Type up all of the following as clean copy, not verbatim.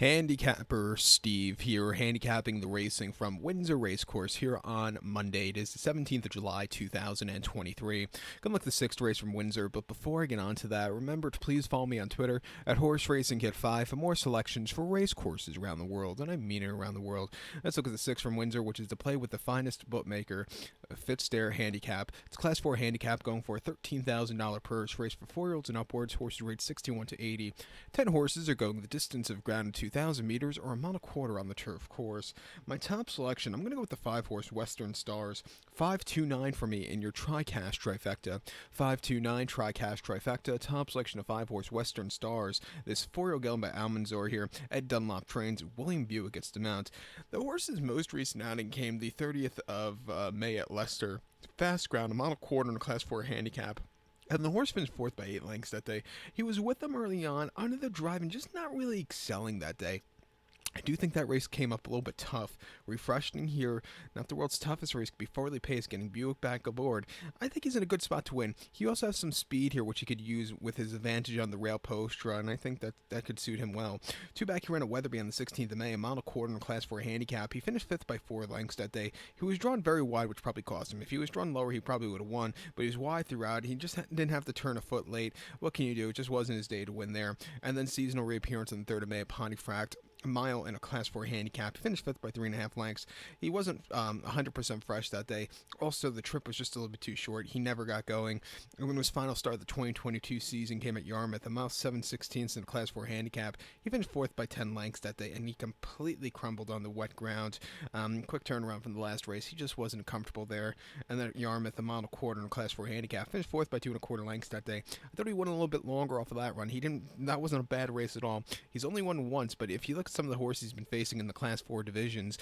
Handicapper Steve here, handicapping the racing from Windsor Racecourse here on Monday. It is the 17th of July, 2023. Gonna look at the sixth race from Windsor, but before I get on to that, remember to please follow me on Twitter at Horse Racing Kit 5 for more selections for race courses around the world, and I mean it around the world. Let's look at the sixth from Windsor, which is to play with the finest bookmaker, Fitzstare Handicap. It's Class 4 handicap going for a $13,000 purse, race for 4-year-olds and upwards, horses rated 61 to 80. 10 horses are going the distance of ground 2,000 meters or a mile and a quarter on the turf course. My top selection, I'm going to go with the 5-horse Western Stars. 529 for me in your TriCash trifecta. 529 TriCash trifecta. Top selection of 5-horse Western Stars. This 4-year-old gelding by Almanzor here. Ed Dunlop trains. William Buick gets to mount. The horse's most recent outing came the 30th of May at Leicester. Fast ground, a mile and a quarter in a Class 4 handicap. And the horse finished fourth by 8 lengths that day. He was with them early on, under the drive, and just not really excelling that day. I do think that race came up a little bit tough. Refreshing here, not the world's toughest race, could be forwardly paced, getting Buick back aboard. I think he's in a good spot to win. He also has some speed here, which he could use with his advantage on the rail post run. I think that could suit him well. Two back, he ran at Weatherby on the 16th of May, a mile and a quarter in a Class 4 handicap. He finished 5th by 4 lengths that day. He was drawn very wide, which probably cost him. If he was drawn lower, he probably would have won, but he was wide throughout. He just didn't have to turn a foot late. What can you do? It just wasn't his day to win there. And then seasonal reappearance on the 3rd of May at Pontefract. A mile in a Class 4 handicap. He finished 5th by 3.5 lengths. He wasn't 100% fresh that day. Also, the trip was just a little bit too short. He never got going. And when his final start of the 2022 season came at Yarmouth, a mile 7/16 in a Class 4 handicap, he finished 4th by 10 lengths that day, and he completely crumbled on the wet ground. Quick turnaround from the last race. He just wasn't comfortable there. And then at Yarmouth, a mile and a quarter in a Class 4 handicap, finished 4th by 2.25 lengths that day. I thought he went a little bit longer off of that run. That wasn't a bad race at all. He's only won once, but if you look at some of the horses he's been facing in the Class 4 divisions,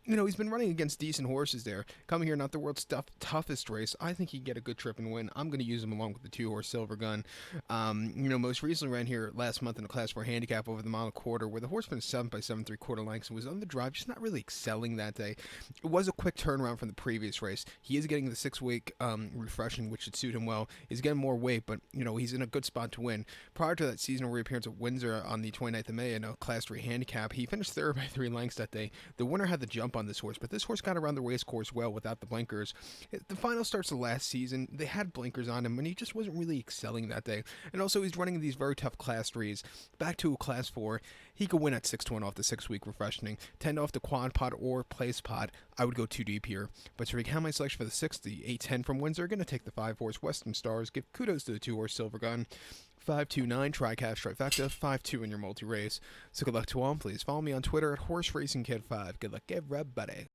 you know, he's been running against decent horses there. Coming here, not the world's toughest race. I think he'd get a good trip and win. I'm going to use him along with the 2-horse Silver Gun. Most recently ran here last month in a Class 4 handicap over the mile and a quarter, where the horse finished 7th by 7.75 lengths and was on the drive, just not really excelling that day. It was a quick turnaround from the previous race. He is getting the 6-week refreshing, which should suit him well. He's getting more weight, but, he's in a good spot to win. Prior to that seasonal reappearance at Windsor on the 29th of May in a Class 3 handicap, he finished 3rd by 3 lengths that day. The winner had the jump on this horse, but this horse got around the race course well without the blinkers. The final starts of last season, they had blinkers on him, and he just wasn't really excelling that day. And also, he's running these very tough Class 3s. Back to Class 4, he could win at 6-1 off the 6-week refreshing. 10 off the quad pot or place pot, I would go too deep here. But to recount my selection for the 6th, the 8-10 from Windsor, going to take the 5-horse Western Stars. Give kudos to the 2-horse Silver Gun. 529 TriCash trifecta, 5-2 in your multi-race. So good luck to all. Please follow me on Twitter at Horse Racing Kid 5. Good luck, everybody.